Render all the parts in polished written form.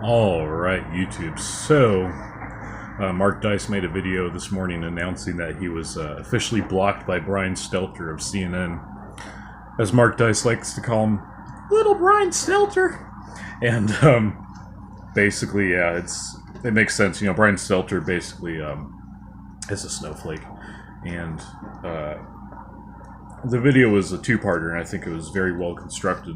All right, YouTube. So, Mark Dice made a video this morning announcing that he was officially blocked by Brian Stelter of CNN, as Mark Dice likes to call him, Little Brian Stelter. And basically, yeah, it makes sense. You know, Brian Stelter basically is a snowflake, and the video was a two-parter, and I think it was very well constructed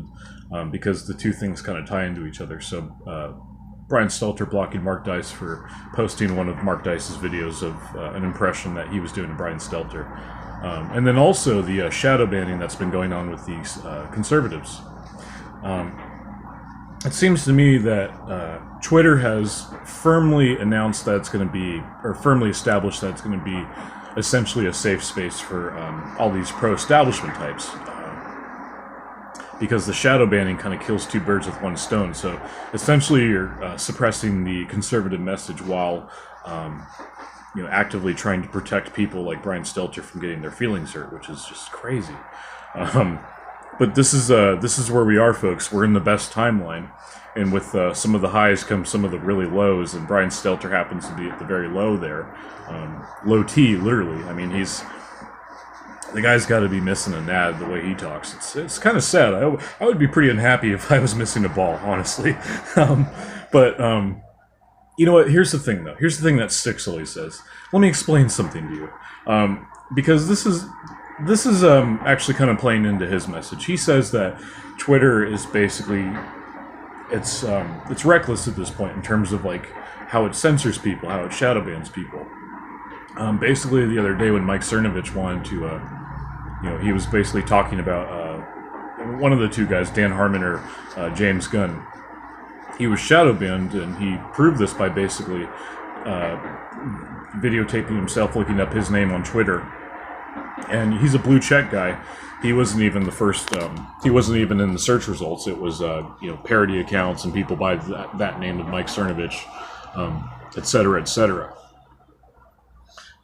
because the two things kind of tie into each other. So. Brian Stelter blocking Mark Dice for posting one of Mark Dice's videos of an impression that he was doing to Brian Stelter. And then also the shadow banning that's been going on with these conservatives. It seems to me that Twitter has firmly announced that it's going to be, or firmly established that it's going to be essentially a safe space for all these pro-establishment types. Because the shadow banning kind of kills two birds with one stone. So essentially you're suppressing the conservative message while actively trying to protect people like Brian Stelter from getting their feelings hurt, which is just crazy. But this is where we are, folks. We're in the best timeline, and with some of the highs come some of the really lows, and Brian Stelter happens to be at the very low there. Low T, literally. I mean, the guy's got to be missing a nad the way he talks. It's kind of sad. I would be pretty unhappy if I was missing a ball, honestly. But you know what? Here's the thing, though. Here's the thing that sticks, always says. Let me explain something to you. Because this is actually kind of playing into his message. He says that Twitter is basically it's reckless at this point in terms of like how it censors people, how it shadow bans people. Basically, the other day when Mike Cernovich wanted to, he was basically talking about one of the two guys, Dan Harmon or James Gunn. He was shadow banned, and he proved this by basically videotaping himself looking up his name on Twitter. And he's a blue check guy. He wasn't even the first. He wasn't even in the search results. It was parody accounts and people by that name of Mike Cernovich, et cetera, et cetera.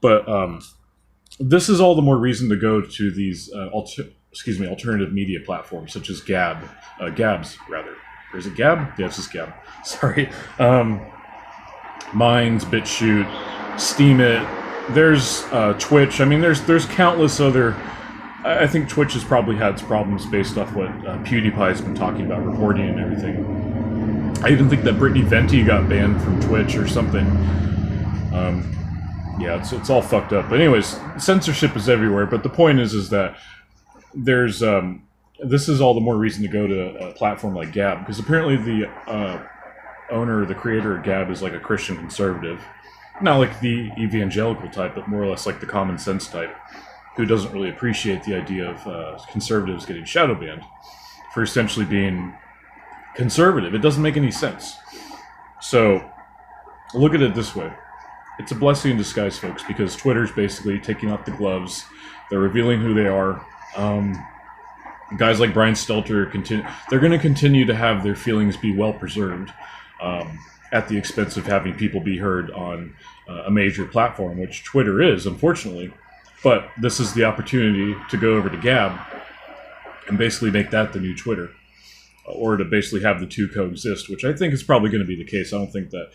But this is all the more reason to go to these alternative media platforms such as Gabs, rather. Or is it Gab? Yeah, it's just Gab. Sorry. Minds, BitChute, Steemit. There's Twitch. I mean, there's countless other. I think Twitch has probably had its problems based off what PewDiePie's been talking about, reporting and everything. I even think that Brittany Venti got banned from Twitch or something. Yeah, it's all fucked up. But anyways, censorship is everywhere. But the point is that there's this is all the more reason to go to a platform like Gab, because apparently the owner, the creator of Gab, is like a Christian conservative, not like the evangelical type, but more or less like the common sense type, who doesn't really appreciate the idea of conservatives getting shadow banned for essentially being conservative. It doesn't make any sense. So look at it this way. It's a blessing in disguise, folks, because Twitter's basically taking off the gloves. They're revealing who they are. Guys like Brian Stelter, they're going to continue to have their feelings be well preserved at the expense of having people be heard on a major platform, which Twitter is, unfortunately. But this is the opportunity to go over to Gab and basically make that the new Twitter, or to basically have the two coexist, which I think is probably going to be the case. I don't think that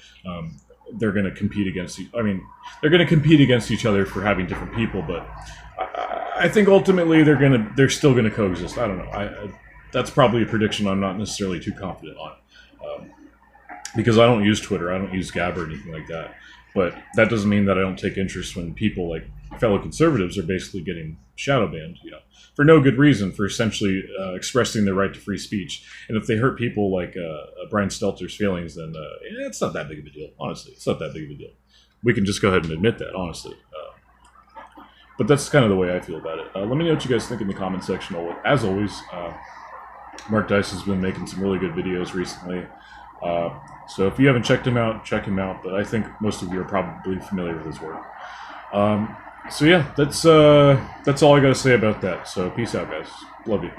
they're going to compete against they're going to compete against each other for having different people, but I think ultimately they're still going to coexist. I don't know. That's probably a prediction I'm not necessarily too confident on, because I don't use Twitter, I don't use Gab or anything like that. But that doesn't mean that I don't take interest when people like fellow conservatives are basically getting shadow banned, for no good reason, for essentially expressing their right to free speech. And if they hurt people like Brian Stelter's feelings, then it's not that big of a deal. Honestly, it's not that big of a deal. We can just go ahead and admit that, honestly. But that's kind of the way I feel about it. Let me know what you guys think in the comment section. As always, Mark Dice has been making some really good videos recently. So if you haven't checked him out, check him out. But I think most of you are probably familiar with his work. So yeah, that's all I got to say about that. So peace out, guys. Love you.